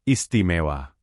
istimewa.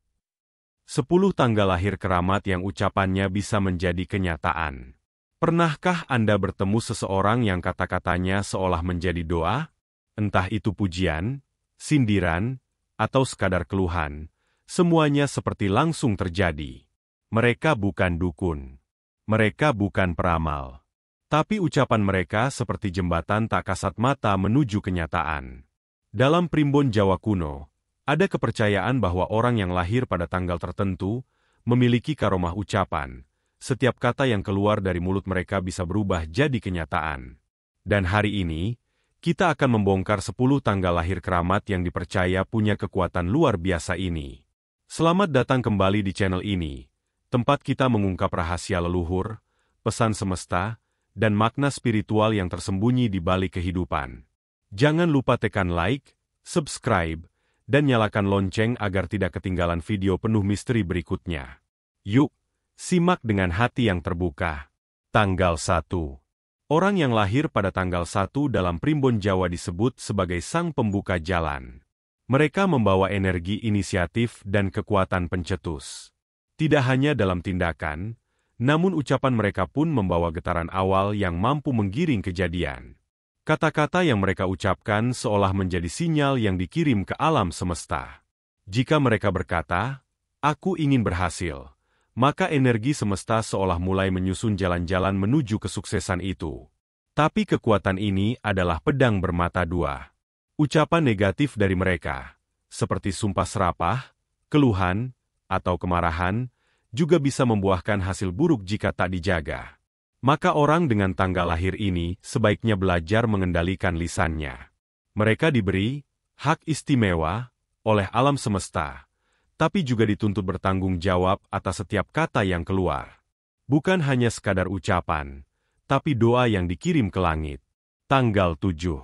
10 tanggal lahir keramat yang ucapannya bisa menjadi kenyataan. Pernahkah Anda bertemu seseorang yang kata-katanya seolah menjadi doa? Entah itu pujian, sindiran, atau sekadar keluhan, semuanya seperti langsung terjadi. Mereka bukan dukun. Mereka bukan peramal. Tapi ucapan mereka seperti jembatan tak kasat mata menuju kenyataan. Dalam primbon Jawa kuno, ada kepercayaan bahwa orang yang lahir pada tanggal tertentu memiliki karomah ucapan. Setiap kata yang keluar dari mulut mereka bisa berubah jadi kenyataan. Dan hari ini, kita akan membongkar 10 tanggal lahir keramat yang dipercaya punya kekuatan luar biasa ini. Selamat datang kembali di channel ini, tempat kita mengungkap rahasia leluhur, pesan semesta, dan makna spiritual yang tersembunyi di balik kehidupan. Jangan lupa tekan like, subscribe, dan nyalakan lonceng agar tidak ketinggalan video penuh misteri berikutnya. Yuk, simak dengan hati yang terbuka. Tanggal 1. Orang yang lahir pada tanggal 1 dalam primbon Jawa disebut sebagai sang pembuka jalan. Mereka membawa energi inisiatif dan kekuatan pencetus. Tidak hanya dalam tindakan, namun ucapan mereka pun membawa getaran awal yang mampu menggiring kejadian. Kata-kata yang mereka ucapkan seolah menjadi sinyal yang dikirim ke alam semesta. Jika mereka berkata, "Aku ingin berhasil," maka energi semesta seolah mulai menyusun jalan-jalan menuju kesuksesan itu. Tapi kekuatan ini adalah pedang bermata dua. Ucapan negatif dari mereka, seperti sumpah serapah, keluhan, atau kemarahan, juga bisa membuahkan hasil buruk jika tak dijaga. Maka orang dengan tanggal lahir ini sebaiknya belajar mengendalikan lisannya. Mereka diberi hak istimewa oleh alam semesta, tapi juga dituntut bertanggung jawab atas setiap kata yang keluar. Bukan hanya sekadar ucapan, tapi doa yang dikirim ke langit. Tanggal 7.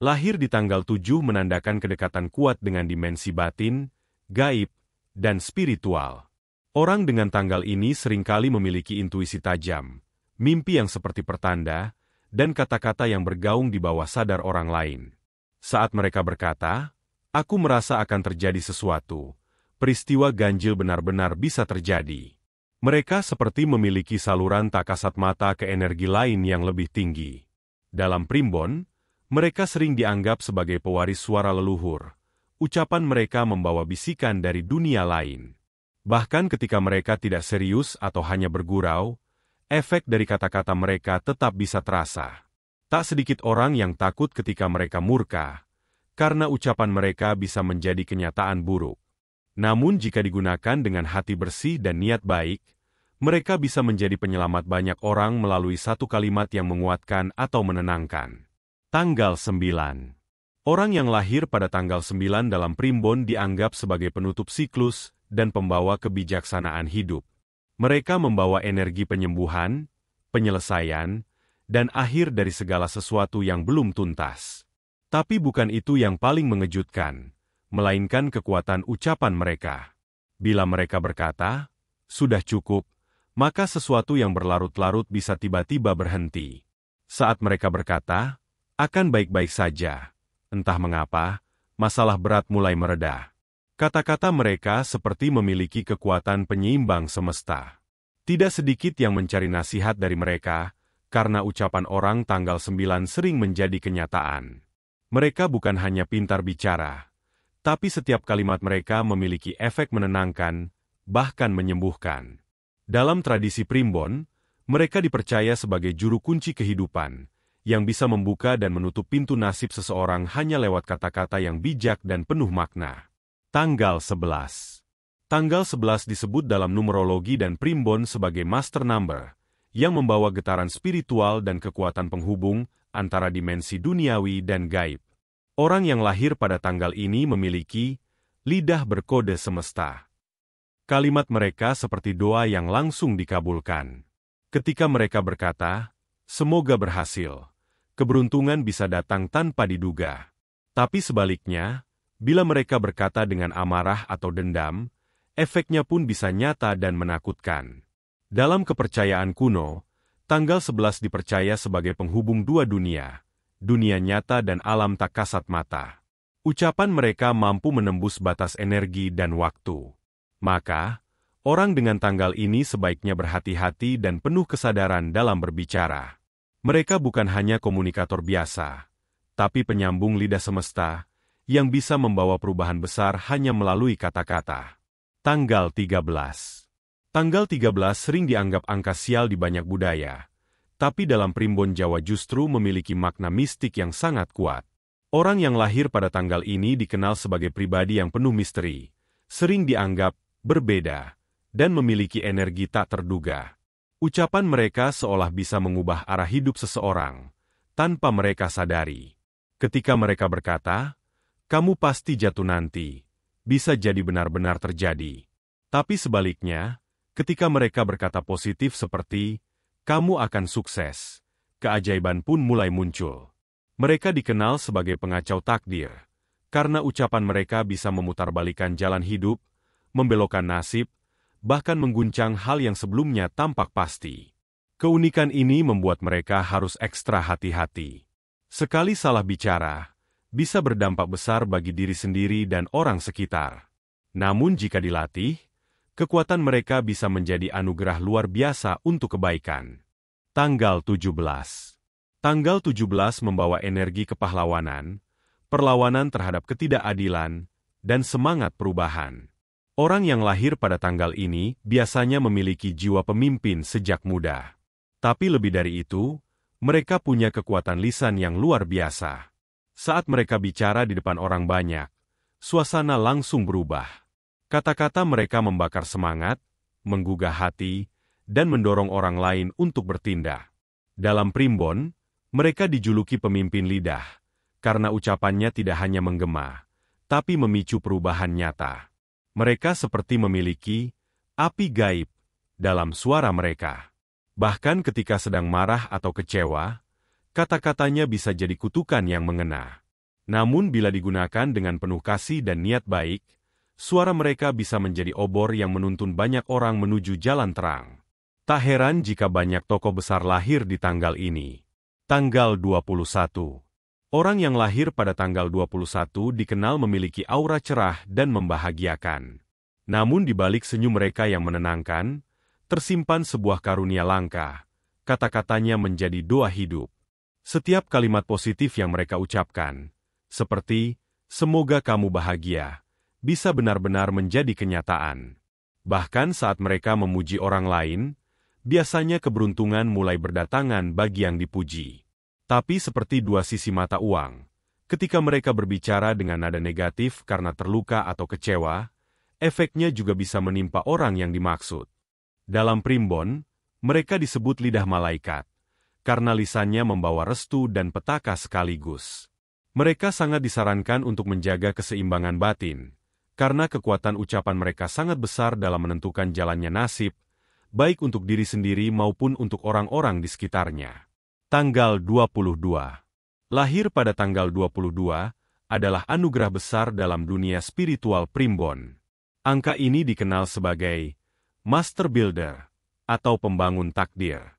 Lahir di tanggal 7 menandakan kedekatan kuat dengan dimensi batin, gaib, dan spiritual. Orang dengan tanggal ini seringkali memiliki intuisi tajam, mimpi yang seperti pertanda, dan kata-kata yang bergaung di bawah sadar orang lain. Saat mereka berkata, "Aku merasa akan terjadi sesuatu," peristiwa ganjil benar-benar bisa terjadi. Mereka seperti memiliki saluran tak kasat mata ke energi lain yang lebih tinggi. Dalam primbon, mereka sering dianggap sebagai pewaris suara leluhur. Ucapan mereka membawa bisikan dari dunia lain. Bahkan ketika mereka tidak serius atau hanya bergurau, efek dari kata-kata mereka tetap bisa terasa. Tak sedikit orang yang takut ketika mereka murka, karena ucapan mereka bisa menjadi kenyataan buruk. Namun jika digunakan dengan hati bersih dan niat baik, mereka bisa menjadi penyelamat banyak orang melalui satu kalimat yang menguatkan atau menenangkan. Tanggal 9. Orang yang lahir pada tanggal 9 dalam primbon dianggap sebagai penutup siklus dan pembawa kebijaksanaan hidup. Mereka membawa energi penyembuhan, penyelesaian, dan akhir dari segala sesuatu yang belum tuntas. Tapi bukan itu yang paling mengejutkan, melainkan kekuatan ucapan mereka. Bila mereka berkata, "Sudah cukup," maka sesuatu yang berlarut-larut bisa tiba-tiba berhenti. Saat mereka berkata, "Akan baik-baik saja," entah mengapa, masalah berat mulai mereda. Kata-kata mereka seperti memiliki kekuatan penyeimbang semesta. Tidak sedikit yang mencari nasihat dari mereka, karena ucapan orang tanggal 9 sering menjadi kenyataan. Mereka bukan hanya pintar bicara, tapi setiap kalimat mereka memiliki efek menenangkan, bahkan menyembuhkan. Dalam tradisi primbon, mereka dipercaya sebagai juru kunci kehidupan, yang bisa membuka dan menutup pintu nasib seseorang hanya lewat kata-kata yang bijak dan penuh makna. Tanggal 11. Tanggal 11 disebut dalam numerologi dan primbon sebagai master number, yang membawa getaran spiritual dan kekuatan penghubung antara dimensi duniawi dan gaib. Orang yang lahir pada tanggal ini memiliki lidah berkode semesta. Kalimat mereka seperti doa yang langsung dikabulkan. Ketika mereka berkata, "Semoga berhasil," keberuntungan bisa datang tanpa diduga. Tapi sebaliknya, bila mereka berkata dengan amarah atau dendam, efeknya pun bisa nyata dan menakutkan. Dalam kepercayaan kuno, tanggal 11 dipercaya sebagai penghubung dua dunia, dunia nyata dan alam tak kasat mata. Ucapan mereka mampu menembus batas energi dan waktu. Maka, orang dengan tanggal ini sebaiknya berhati-hati dan penuh kesadaran dalam berbicara. Mereka bukan hanya komunikator biasa, tapi penyambung lidah semesta, yang bisa membawa perubahan besar hanya melalui kata-kata. Tanggal 13. Tanggal 13 sering dianggap angka sial di banyak budaya, tapi dalam primbon Jawa justru memiliki makna mistik yang sangat kuat. Orang yang lahir pada tanggal ini dikenal sebagai pribadi yang penuh misteri, sering dianggap berbeda, dan memiliki energi tak terduga. Ucapan mereka seolah bisa mengubah arah hidup seseorang, tanpa mereka sadari. Ketika mereka berkata, "Kamu pasti jatuh nanti," bisa jadi benar-benar terjadi. Tapi sebaliknya, ketika mereka berkata positif seperti, "Kamu akan sukses," keajaiban pun mulai muncul. Mereka dikenal sebagai pengacau takdir, karena ucapan mereka bisa memutarbalikkan jalan hidup, membelokkan nasib, bahkan mengguncang hal yang sebelumnya tampak pasti. Keunikan ini membuat mereka harus ekstra hati-hati. Sekali salah bicara, bisa berdampak besar bagi diri sendiri dan orang sekitar. Namun jika dilatih, kekuatan mereka bisa menjadi anugerah luar biasa untuk kebaikan. Tanggal 17. Tanggal 17 membawa energi kepahlawanan, perlawanan terhadap ketidakadilan, dan semangat perubahan. Orang yang lahir pada tanggal ini biasanya memiliki jiwa pemimpin sejak muda. Tapi lebih dari itu, mereka punya kekuatan lisan yang luar biasa. Saat mereka bicara di depan orang banyak, suasana langsung berubah. Kata-kata mereka membakar semangat, menggugah hati, dan mendorong orang lain untuk bertindak. Dalam primbon, mereka dijuluki pemimpin lidah, karena ucapannya tidak hanya menggema, tapi memicu perubahan nyata. Mereka seperti memiliki api gaib dalam suara mereka. Bahkan ketika sedang marah atau kecewa, kata-katanya bisa jadi kutukan yang mengena. Namun bila digunakan dengan penuh kasih dan niat baik, suara mereka bisa menjadi obor yang menuntun banyak orang menuju jalan terang. Tak heran jika banyak tokoh besar lahir di tanggal ini. Tanggal 21. Orang yang lahir pada tanggal 21 dikenal memiliki aura cerah dan membahagiakan. Namun di balik senyum mereka yang menenangkan, tersimpan sebuah karunia langka. Kata-katanya menjadi doa hidup. Setiap kalimat positif yang mereka ucapkan, seperti, "Semoga kamu bahagia," bisa benar-benar menjadi kenyataan. Bahkan saat mereka memuji orang lain, biasanya keberuntungan mulai berdatangan bagi yang dipuji. Tapi seperti dua sisi mata uang, ketika mereka berbicara dengan nada negatif karena terluka atau kecewa, efeknya juga bisa menimpa orang yang dimaksud. Dalam primbon, mereka disebut lidah malaikat, karena lisannya membawa restu dan petaka sekaligus. Mereka sangat disarankan untuk menjaga keseimbangan batin, karena kekuatan ucapan mereka sangat besar dalam menentukan jalannya nasib, baik untuk diri sendiri maupun untuk orang-orang di sekitarnya. Tanggal 22. Lahir pada tanggal 22 adalah anugerah besar dalam dunia spiritual primbon. Angka ini dikenal sebagai Master Builder atau pembangun takdir.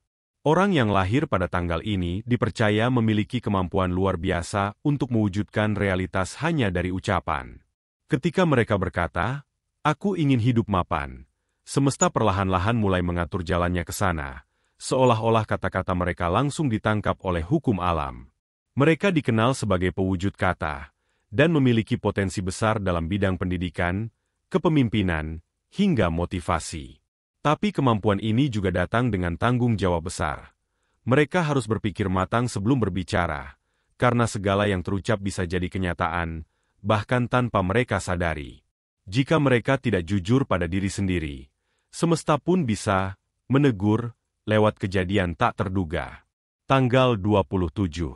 Orang yang lahir pada tanggal ini dipercaya memiliki kemampuan luar biasa untuk mewujudkan realitas hanya dari ucapan. Ketika mereka berkata, "Aku ingin hidup mapan," semesta perlahan-lahan mulai mengatur jalannya ke sana, seolah-olah kata-kata mereka langsung ditangkap oleh hukum alam. Mereka dikenal sebagai pewujud kata, dan memiliki potensi besar dalam bidang pendidikan, kepemimpinan, hingga motivasi. Tapi kemampuan ini juga datang dengan tanggung jawab besar. Mereka harus berpikir matang sebelum berbicara, karena segala yang terucap bisa jadi kenyataan, bahkan tanpa mereka sadari. Jika mereka tidak jujur pada diri sendiri, semesta pun bisa menegur lewat kejadian tak terduga. Tanggal 27.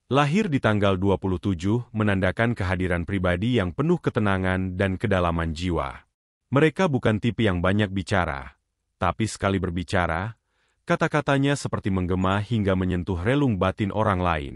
Lahir di tanggal 27 menandakan kehadiran pribadi yang penuh ketenangan dan kedalaman jiwa. Mereka bukan tipe yang banyak bicara, tapi sekali berbicara, kata-katanya seperti menggema hingga menyentuh relung batin orang lain.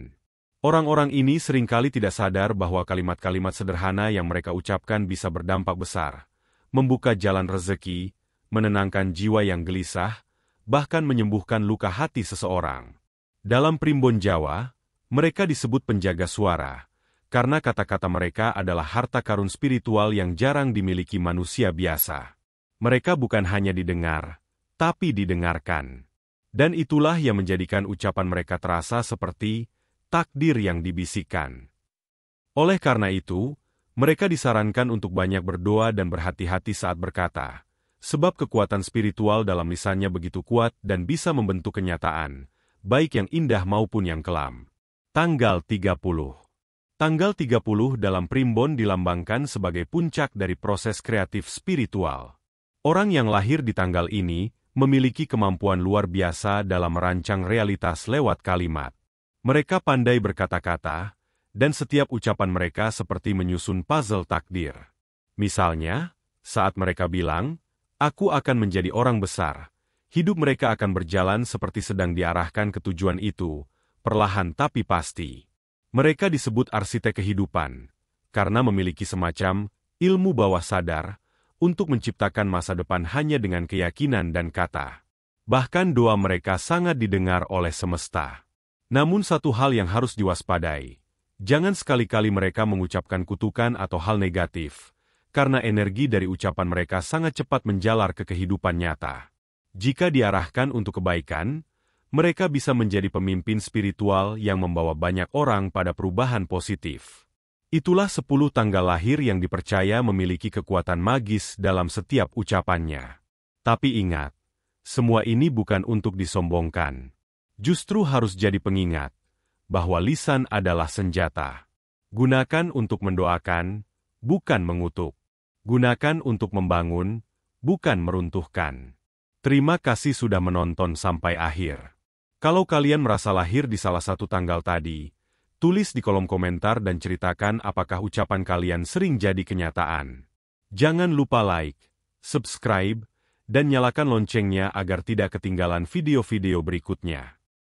Orang-orang ini seringkali tidak sadar bahwa kalimat-kalimat sederhana yang mereka ucapkan bisa berdampak besar, membuka jalan rezeki, menenangkan jiwa yang gelisah, bahkan menyembuhkan luka hati seseorang. Dalam primbon Jawa, mereka disebut penjaga suara, karena kata-kata mereka adalah harta karun spiritual yang jarang dimiliki manusia biasa. Mereka bukan hanya didengar, tapi didengarkan. Dan itulah yang menjadikan ucapan mereka terasa seperti takdir yang dibisikkan. Oleh karena itu, mereka disarankan untuk banyak berdoa dan berhati-hati saat berkata, sebab kekuatan spiritual dalam lisannya begitu kuat dan bisa membentuk kenyataan, baik yang indah maupun yang kelam. Tanggal 30. Tanggal 30 dalam primbon dilambangkan sebagai puncak dari proses kreatif spiritual. Orang yang lahir di tanggal ini memiliki kemampuan luar biasa dalam merancang realitas lewat kalimat. Mereka pandai berkata-kata, dan setiap ucapan mereka seperti menyusun puzzle takdir. Misalnya, saat mereka bilang, "Aku akan menjadi orang besar," hidup mereka akan berjalan seperti sedang diarahkan ke tujuan itu, perlahan tapi pasti. Mereka disebut arsitek kehidupan, karena memiliki semacam ilmu bawah sadar, untuk menciptakan masa depan hanya dengan keyakinan dan kata. Bahkan doa mereka sangat didengar oleh semesta. Namun satu hal yang harus diwaspadai, jangan sekali-kali mereka mengucapkan kutukan atau hal negatif, karena energi dari ucapan mereka sangat cepat menjalar ke kehidupan nyata. Jika diarahkan untuk kebaikan, mereka bisa menjadi pemimpin spiritual yang membawa banyak orang pada perubahan positif. Itulah 10 tanggal lahir yang dipercaya memiliki kekuatan magis dalam setiap ucapannya. Tapi ingat, semua ini bukan untuk disombongkan. Justru harus jadi pengingat bahwa lisan adalah senjata. Gunakan untuk mendoakan, bukan mengutuk. Gunakan untuk membangun, bukan meruntuhkan. Terima kasih sudah menonton sampai akhir. Kalau kalian merasa lahir di salah satu tanggal tadi, tulis di kolom komentar dan ceritakan apakah ucapan kalian sering jadi kenyataan. Jangan lupa like, subscribe, dan nyalakan loncengnya agar tidak ketinggalan video-video berikutnya.